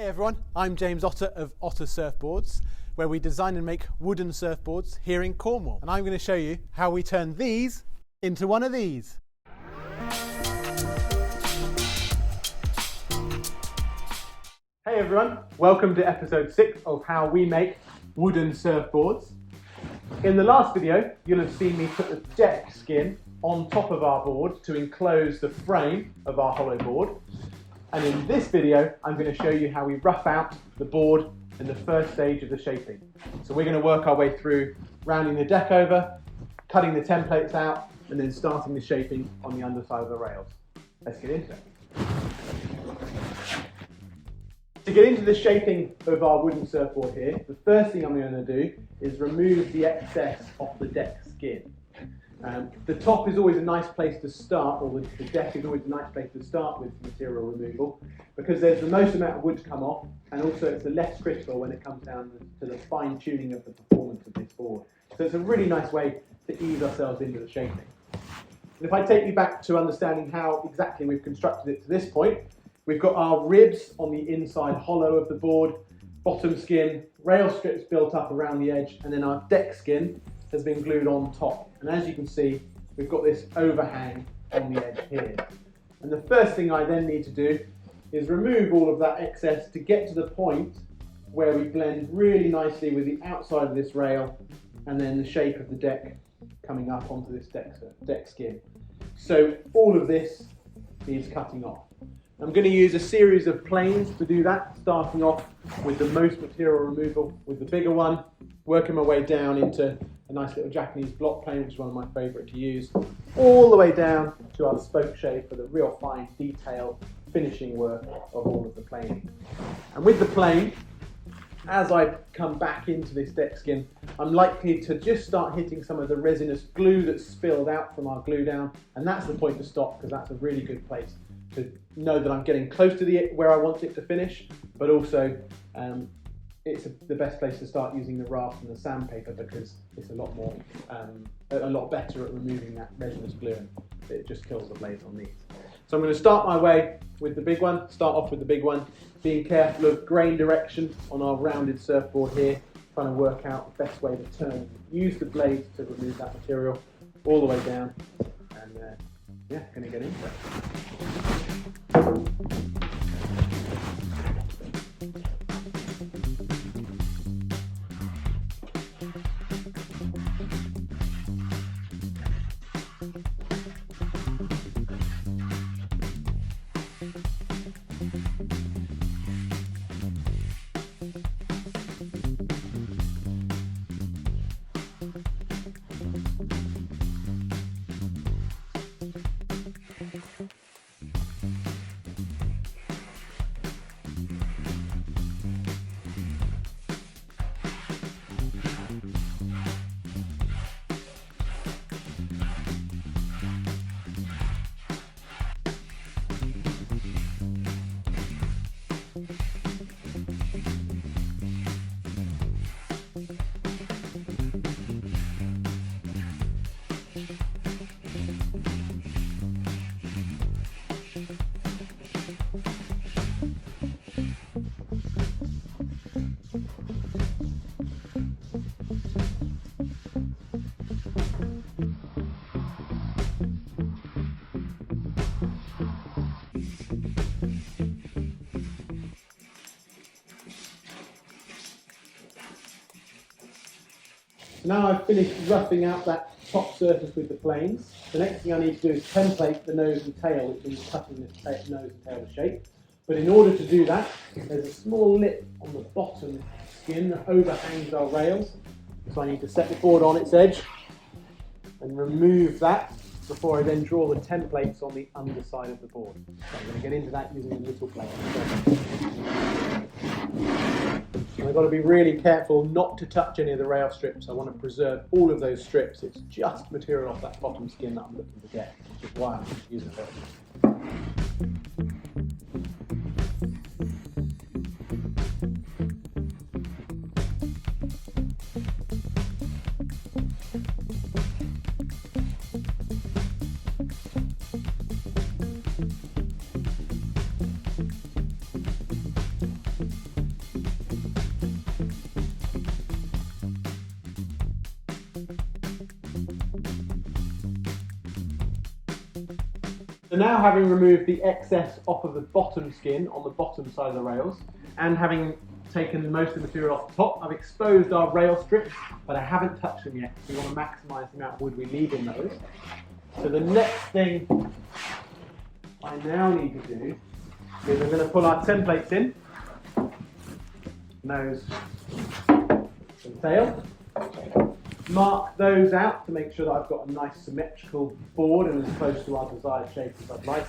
Hey everyone, I'm James Otter of Otter Surfboards, where we design and make wooden surfboards here in Cornwall. And I'm going to show you how we turn these into one of these. Hey everyone, welcome to episode 6 of how we make wooden surfboards. In the last video, you'll have seen me put the deck skin on top of our board to enclose the frame of our hollow board. And in this video, I'm going to show you how we rough out the board in the first stage of the shaping. So we're going to work our way through rounding the deck over, cutting the templates out, and then starting the shaping on the underside of the rails. Let's get into it. To get into the shaping of our wooden surfboard here, the first thing I'm going to do is remove the excess off the deck skin. The top is always a nice place to start, or the deck is always a nice place to start with material removal, because there's the most amount of wood to come off, and also it's the less critical when it comes down to the fine tuning of the performance of this board. So it's a really nice way to ease ourselves into the shaping. And if I take you back to understanding how exactly we've constructed it to this point, we've got our ribs on the inside hollow of the board, bottom skin, rail strips built up around the edge, and then our deck skin has been glued on top. And as you can see, we've got this overhang on the edge here. And the first thing I then need to do is remove all of that excess to get to the point where we blend really nicely with the outside of this rail and then the shape of the deck coming up onto this deck skin. So all of this needs cutting off. I'm going to use a series of planes to do that, starting off with the most material removal with the bigger one, working my way down into a nice little Japanese block plane, which is one of my favourite to use, all the way down to our spoke shape for the real fine detail finishing work of all of the planing. And with the plane, as I come back into this deck skin, I'm likely to just start hitting some of the resinous glue that's spilled out from our glue down, and that's the point to stop, because that's a really good place to know that I'm getting close to where I want it to finish, but also it's the best place to start using the raft and the sandpaper, because it's a lot better at removing that resinous glue, and it just kills the blades on these. So I'm going to start my way with the big one, start off with the big one, being careful of grain direction on our rounded surfboard here, trying to work out the best way to turn, use the blades to remove that material all the way down, and yeah, going to get into it. Now I've finished roughing out that top surface with the planes. The next thing I need to do is template the nose and tail, which means cutting the nose and tail shape. But in order to do that, there's a small lip on the bottom skin that overhangs our rails. So I need to set the board on its edge and remove that before I then draw the templates on the underside of the board. So I'm going to get into that using a little plane. And I've got to be really careful not to touch any of the rail strips. I want to preserve all of those strips. It's just material off that bottom skin that I'm looking to get, which is why I'm just using it. So now, having removed the excess off of the bottom skin on the bottom side of the rails, and having taken most of the material off the top, I've exposed our rail strips, but I haven't touched them yet. We want to maximise the amount of wood we leave in those. So the next thing I now need to do is we're going to pull our templates in, nose and tail, mark those out to make sure that I've got a nice symmetrical board and as close to our desired shape as I'd like,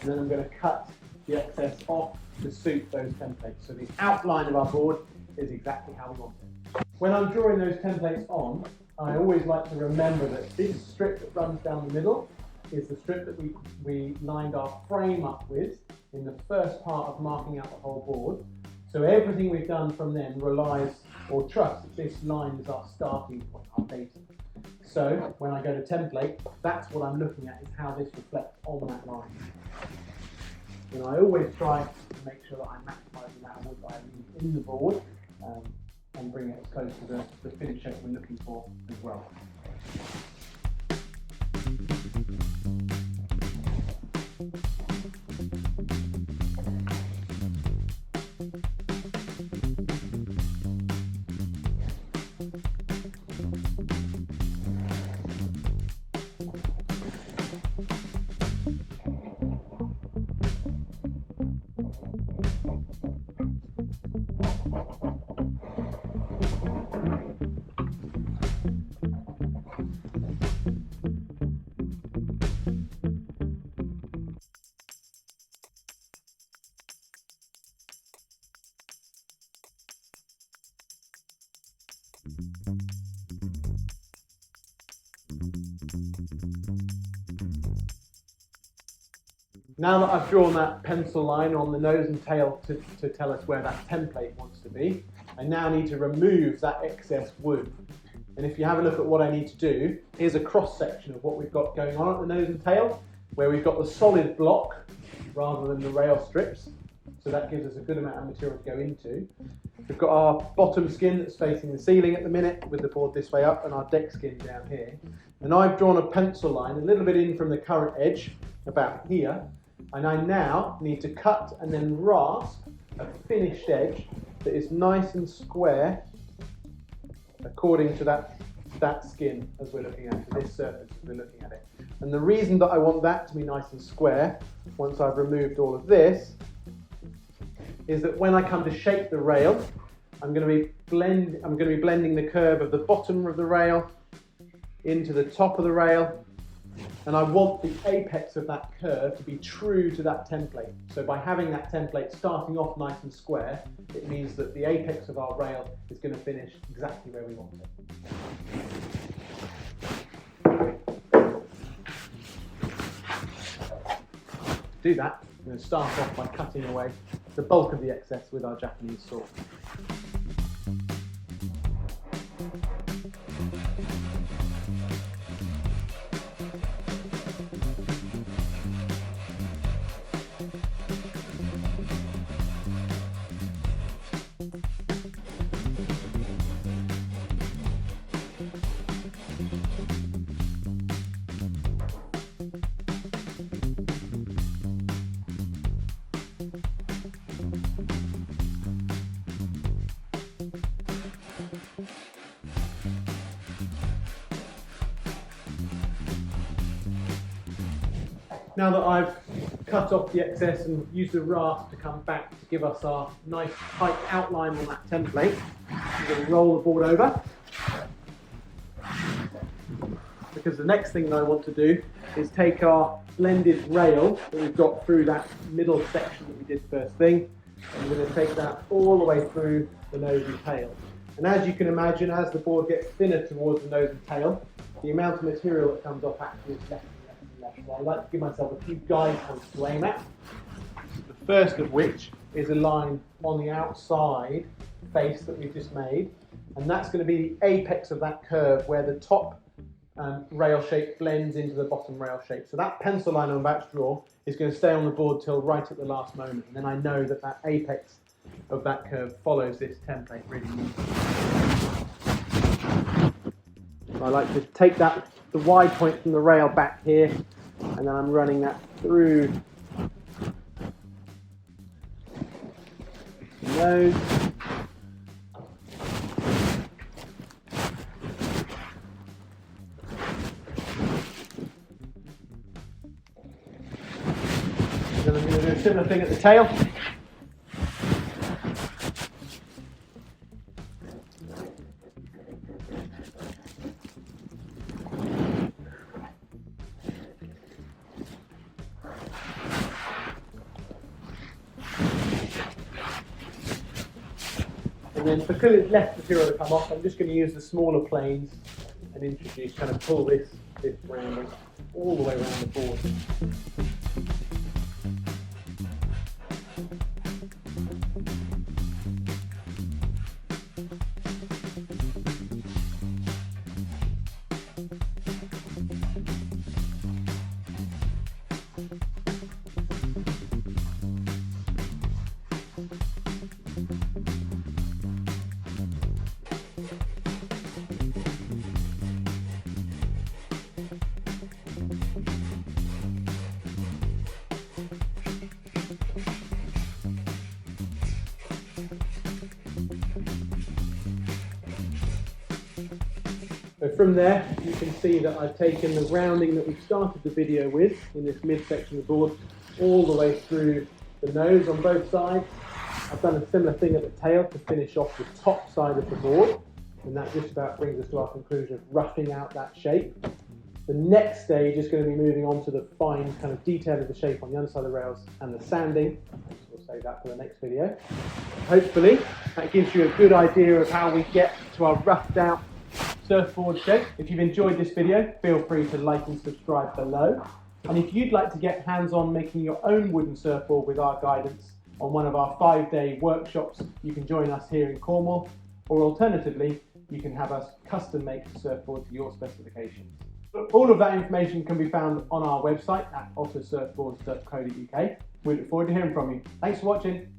and then I'm going to cut the excess off to suit those templates. So the outline of our board is exactly how we want it. When I'm drawing those templates on, I always like to remember that this strip that runs down the middle is the strip that we lined our frame up with in the first part of marking out the whole board. So everything we've done from then relies or trusts that this line is our starting point, our data. So when I go to template, that's what I'm looking at, is how this reflects on that line. And I always try to make sure that I maximise the amount of wood that I leave in the board and bring it as close to the finished shape we're looking for as well. Now that I've drawn that pencil line on the nose and tail to tell us where that template wants to be, I now need to remove that excess wood. And if you have a look at what I need to do, here's a cross section of what we've got going on at the nose and tail, where we've got the solid block rather than the rail strips. So that gives us a good amount of material to go into. We've got our bottom skin that's facing the ceiling at the minute with the board this way up, and our deck skin down here. And I've drawn a pencil line a little bit in from the current edge, about here. And I now need to cut and then rasp a finished edge that is nice and square according to that skin as we're looking at it, this surface as we're looking at it. And the reason that I want that to be nice and square, once I've removed all of this, is that when I come to shape the rail, I'm going to be blending the curve of the bottom of the rail into the top of the rail. And I want the apex of that curve to be true to that template. So by having that template starting off nice and square, it means that the apex of our rail is going to finish exactly where we want it. To do that, I'm going to start off by cutting away the bulk of the excess with our Japanese saw. Now that I've cut off the excess and used the rasp to come back to give us our nice tight outline on that template, I'm going to roll the board over, because the next thing that I want to do is take our blended rail that we've got through that middle section that we did first thing, and I'm going to take that all the way through the nose and tail. And as you can imagine, as the board gets thinner towards the nose and tail, the amount of material that comes off actually is less. So I like to give myself a few guideposts to aim at. The first of which is a line on the outside face that we've just made, and that's going to be the apex of that curve where the top rail shape blends into the bottom rail shape. So that pencil line I'm about to draw is going to stay on the board till right at the last moment, and then I know that that apex of that curve follows this template really neatly. So I like to take the wide point from the rail back here, and then I'm running that through the nose. Then I'm going to do a similar thing at the tail. And then because it's less material to come off, I'm just going to use the smaller planes and introduce, kind of pull this rounding all the way around the board. So from there, you can see that I've taken the rounding that we started the video with in this midsection of the board all the way through the nose on both sides. I've done a similar thing at the tail to finish off the top side of the board, and that just about brings us to our conclusion of roughing out that shape. The next stage is going to be moving on to the fine kind of detail of the shape on the underside of the rails and the sanding. We'll save that for the next video. Hopefully that gives you a good idea of how we get to our roughed out surfboard shape. If you've enjoyed this video, feel free to like and subscribe below. And if you'd like to get hands-on making your own wooden surfboard with our guidance on one of our 5-day workshops, you can join us here in Cornwall, or alternatively, you can have us custom make a surfboard to your specifications. All of that information can be found on our website at ottersurfboards.co.uk. We look forward to hearing from you. Thanks for watching.